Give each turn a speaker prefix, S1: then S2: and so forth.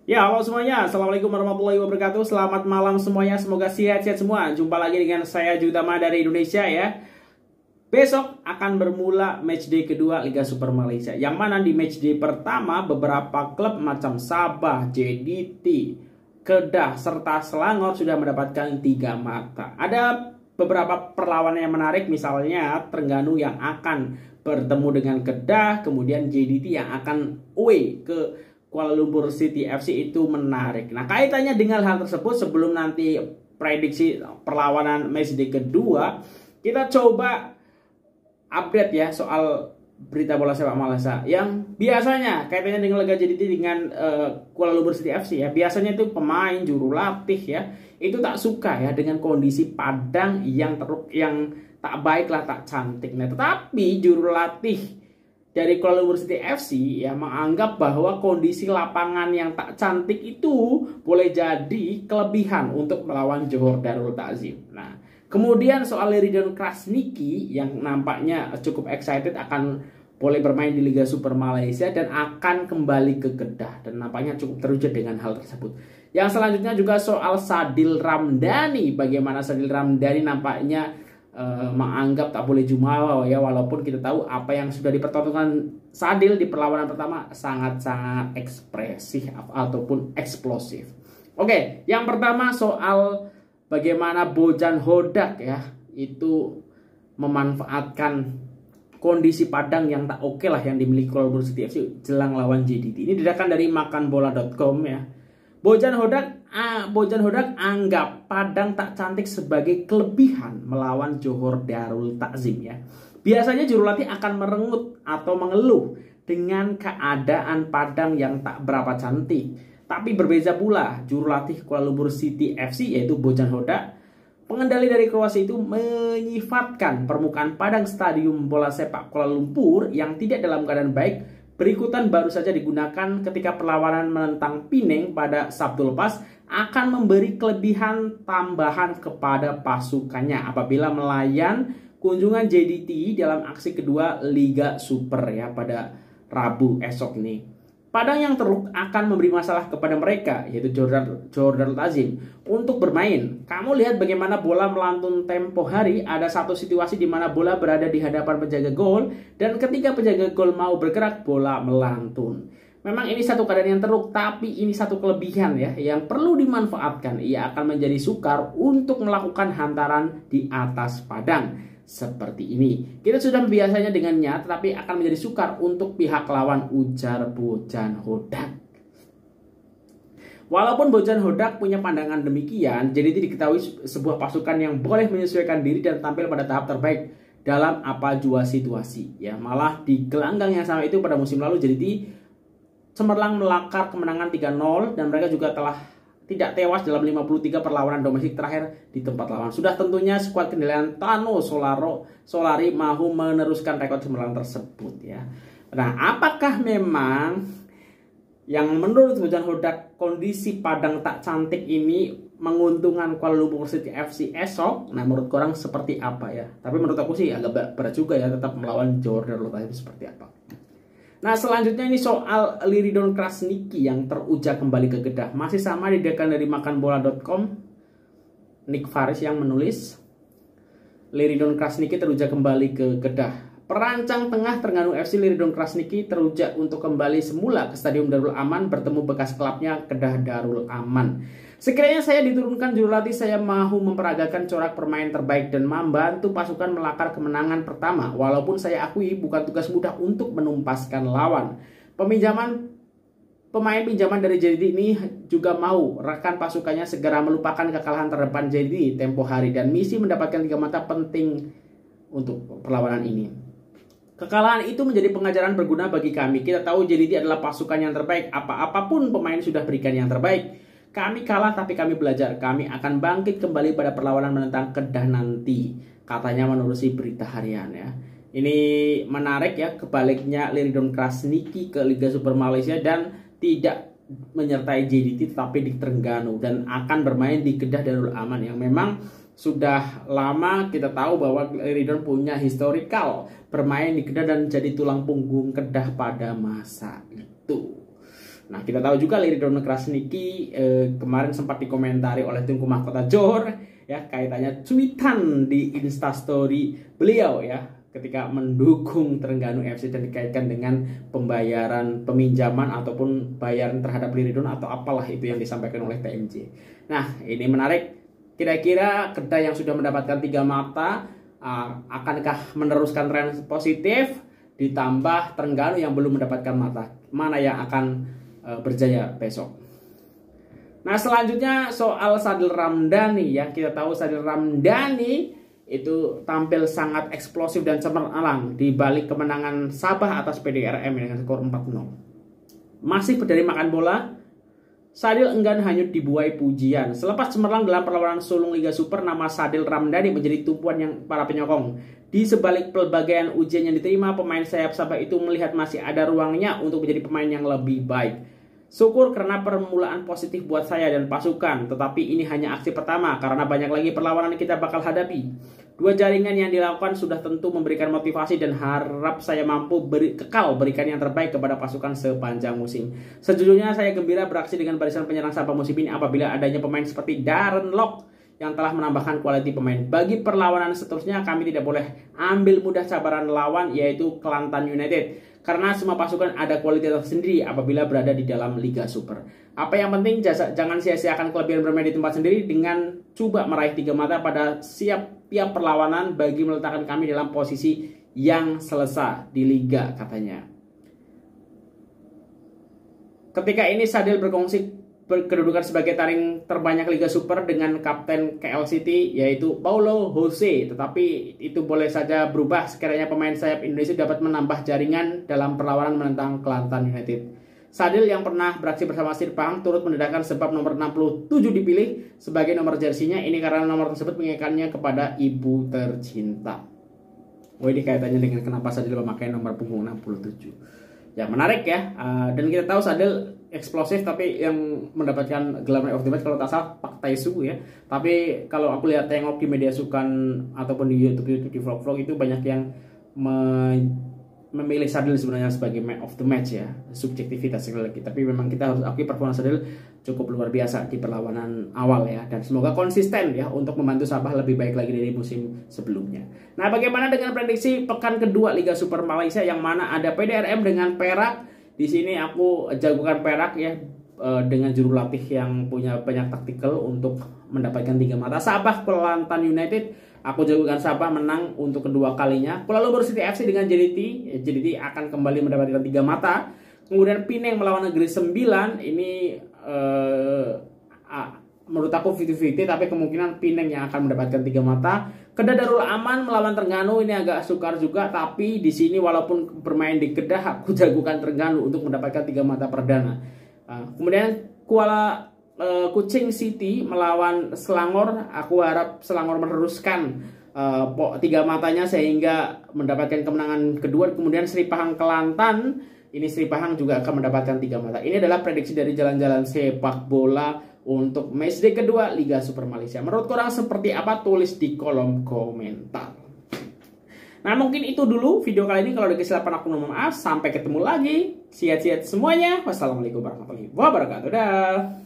S1: Ya, halo semuanya. Assalamualaikum warahmatullahi wabarakatuh. Selamat malam semuanya. Semoga sehat-sehat semua. Jumpa lagi dengan saya Jutama dari Indonesia ya. Besok akan bermula matchday kedua Liga Super Malaysia. Yang mana di matchday pertama beberapa klub macam Sabah, JDT, Kedah, serta Selangor sudah mendapatkan 3 mata. Ada beberapa perlawanan yang menarik, misalnya Terengganu yang akan bertemu dengan Kedah, kemudian JDT yang akan away ke Kuala Lumpur City FC. Itu menarik. Nah, kaitannya dengan hal tersebut, sebelum nanti prediksi perlawanan matchday kedua, kita coba update ya soal berita bola sepak Malaysia yang biasanya kaitannya dengan Liga JDT dengan Kuala Lumpur City FC ya. Biasanya itu pemain, juru latih ya, itu tak suka ya dengan kondisi padang yang tak baik lah, tak cantik. Nah, tetapi juru latih dari Kuala Lumpur City FC ya menganggap bahwa kondisi lapangan yang tak cantik itu boleh jadi kelebihan untuk melawan Johor Darul Ta'zim. Nah, kemudian soal Leridon Krasniki yang nampaknya cukup excited akan boleh bermain di Liga Super Malaysia dan akan kembali ke Kedah, dan nampaknya cukup teruja dengan hal tersebut. Yang selanjutnya juga soal Sadil Ramdhani. Bagaimana Sadil Ramdhani nampaknya menganggap tak boleh jumawa ya, walaupun kita tahu apa yang sudah dipertontonkan Sadil di perlawanan pertama sangat-sangat ekspresif ataupun eksplosif. Oke, yang pertama soal bagaimana Bojan Hodak ya itu memanfaatkan kondisi padang yang tak oke lah yang dimiliki Kuala Lumpur City FC jelang lawan JDT. Ini didatangkan dari makanbola.com ya. Bojan Hodak anggap padang tak cantik sebagai kelebihan melawan Johor Darul Ta'zim ya. Biasanya juru latih akan merengut atau mengeluh dengan keadaan padang yang tak berapa cantik. Tapi berbeza pula juru latih Kuala Lumpur City FC yaitu Bojan Hodak. Pengendali dari Kroasia itu menyifatkan permukaan padang stadium bola sepak Kuala Lumpur yang tidak dalam keadaan baik berikutan baru saja digunakan ketika perlawanan menentang Penang pada Sabtu lepas akan memberi kelebihan tambahan kepada pasukannya apabila melayan kunjungan JDT dalam aksi kedua Liga Super ya pada Rabu esok ini. Padang yang teruk akan memberi masalah kepada mereka, yaitu Johor Darul Ta'zim, untuk bermain. Kamu lihat bagaimana bola melantun tempo hari. Ada satu situasi di mana bola berada di hadapan penjaga gol, dan ketika penjaga gol mau bergerak, bola melantun. Memang ini satu keadaan yang teruk, tapi ini satu kelebihan ya, yang perlu dimanfaatkan. Ia akan menjadi sukar untuk melakukan hantaran di atas padang seperti ini. Kita sudah biasanya dengannya, tetapi akan menjadi sukar untuk pihak lawan, ujar Bojan Hodak. Walaupun Bojan Hodak punya pandangan demikian, jadi diketahui sebuah pasukan yang boleh menyesuaikan diri dan tampil pada tahap terbaik dalam apa jua situasi. Ya, malah di gelanggang yang sama itu pada musim lalu JDT cemerlang melakar kemenangan 3-0 dan mereka juga telah tidak tewas dalam 53 perlawanan domestik terakhir di tempat lawan. Sudah tentunya skuad kendalian Tano Solari mahu meneruskan rekor cemerlang tersebut ya. Nah, apakah memang yang menurut Bojan Hodak kondisi padang tak cantik ini menguntungkan Kuala Lumpur City FC esok? Nah, menurut korang seperti apa ya? Tapi menurut aku sih agak berat juga ya tetap melawan Johor Darul Ta'zim seperti apa. Nah, selanjutnya ini soal Leridon Krasniki yang teruja kembali ke Kedah. Masih sama didatangkan dari makanbola.com. Nick Faris yang menulis. Leridon Krasniki teruja kembali ke Kedah. Perancang tengah Terengganu FC Leridon Krasniki teruja untuk kembali semula ke Stadium Darul Aman bertemu bekas klubnya Kedah Darul Aman. Sekiranya saya diturunkan juru latih, saya mahu memperagakan corak permain terbaik dan membantu pasukan melakar kemenangan pertama. Walaupun saya akui bukan tugas mudah untuk menumpaskan lawan. Pemain pinjaman dari JDT ini juga mau rekan pasukannya segera melupakan kekalahan terdepan JDT tempo hari dan misi mendapatkan 3 mata penting untuk perlawanan ini. Kekalahan itu menjadi pengajaran berguna bagi kami. Kita tahu JDT adalah pasukan yang terbaik. Apapun pemain sudah berikan yang terbaik. Kami kalah tapi kami belajar. Kami akan bangkit kembali pada perlawanan menentang Kedah nanti, katanya menerusi berita harian ya. Ini menarik ya, kebaliknya Leridon Krasniki ke Liga Super Malaysia dan tidak menyertai JDT tapi di Terengganu dan akan bermain di Kedah Darul Aman yang memang sudah lama kita tahu bahwa Leridon punya historikal bermain di Kedah dan jadi tulang punggung Kedah pada masa itu. Nah, kita tahu juga Liridon Krasniki kemarin sempat dikomentari oleh Tengku Mahkota Johor ya, kaitannya cuitan di Instastory beliau ya ketika mendukung Terengganu FC dan dikaitkan dengan pembayaran peminjaman ataupun bayaran terhadap Liridon atau apalah itu yang disampaikan oleh TMJ. Nah, ini menarik. Kira-kira Kedah yang sudah mendapatkan 3 mata akankah meneruskan tren positif, ditambah Terengganu yang belum mendapatkan mata, mana yang akan berjaya besok. Nah, selanjutnya soal Sadil Ramdhani ya. Kita tahu Sadil Ramdhani itu tampil sangat eksplosif dan cemerlang di balik kemenangan Sabah atas PDRM dengan skor 4-0. Masih dari makan bola, Sadil enggan hanyut dibuai pujian. Selepas cemerlang dalam perlawanan sulung Liga Super, nama Sadil Ramdhani menjadi tumpuan yang para penyokong. Di sebalik pelbagaian ujian yang diterima, pemain sayap Sabah itu melihat masih ada ruangnya untuk menjadi pemain yang lebih baik. Syukur karena permulaan positif buat saya dan pasukan, tetapi ini hanya aksi pertama karena banyak lagi perlawanan yang kita bakal hadapi. 2 jaringan yang dilakukan sudah tentu memberikan motivasi dan harap saya mampu kekal berikan yang terbaik kepada pasukan sepanjang musim. Sejujurnya saya gembira beraksi dengan barisan penyerang Sabah musim ini apabila adanya pemain seperti Darren Lock yang telah menambahkan kualiti pemain. Bagi perlawanan seterusnya kami tidak boleh ambil mudah cabaran lawan yaitu Kelantan United. Karena semua pasukan ada kualitas tersendiri apabila berada di dalam Liga Super. Apa yang penting jangan sia-siakan kelebihan bermain di tempat sendiri dengan coba meraih 3 mata pada tiap perlawanan bagi meletakkan kami dalam posisi yang selesa di Liga, katanya. Ketika ini Sadil berkongsi kedudukan sebagai taring terbanyak Liga Super dengan kapten KL City yaitu Paulo Jose, tetapi itu boleh saja berubah sekiranya pemain sayap Indonesia dapat menambah jaringan dalam perlawanan menentang Kelantan United. Sadil yang pernah beraksi bersama Sirpahang turut mendedahkan sebab nomor 67 dipilih sebagai nomor jersinya ini karena nomor tersebut mengingatkannya kepada ibu tercinta. Ini kaitannya dengan kenapa Sadil memakai nomor punggung 67. Ya, menarik ya. Dan kita tahu Sadil eksplosif tapi yang mendapatkan gelar Man of the Match kalau tak salah Pak Taisu ya. Tapi kalau aku lihat tengok di media sukan ataupun di YouTube di vlog-vlog itu banyak yang memilih Sadil sebenarnya sebagai Man of the Match ya. Subjektivitas sekali lagi. Tapi memang kita harus akui performa Sadil cukup luar biasa di perlawanan awal ya. Dan semoga konsisten ya untuk membantu Sabah lebih baik lagi dari musim sebelumnya. Nah, bagaimana dengan prediksi pekan kedua Liga Super Malaysia yang mana ada PDRM dengan Perak? Di sini aku jagokan Perak ya dengan juru latih yang punya banyak taktikal untuk mendapatkan 3 mata. Sabah Kelantan United, aku jagokan Sabah menang untuk kedua kalinya. Kuala Lumpur City FC dengan JDT akan kembali mendapatkan 3 mata. Kemudian Penang melawan Negeri Sembilan, ini menurut aku 50-50 tapi kemungkinan Penang yang akan mendapatkan 3 mata. Kedah Darul Aman melawan Terengganu, ini agak sukar juga tapi di sini walaupun bermain di Kedah aku jagokan Terengganu untuk mendapatkan 3 mata perdana. Kemudian Kuala Kuching City melawan Selangor, aku harap Selangor meneruskan 3 matanya sehingga mendapatkan kemenangan kedua. Kemudian Sri Pahang Kelantan, ini Sri Pahang juga akan mendapatkan 3 mata. Ini adalah prediksi dari jalan-jalan sepak bola untuk matchday kedua Liga Super Malaysia. Menurut korang seperti apa? Tulis di kolom komentar. Nah, mungkin itu dulu video kali ini. Kalau ada kesilapan aku mohon maaf. Sampai ketemu lagi. Sehat-sehat semuanya. Wassalamualaikum warahmatullahi wabarakatuh. Dah.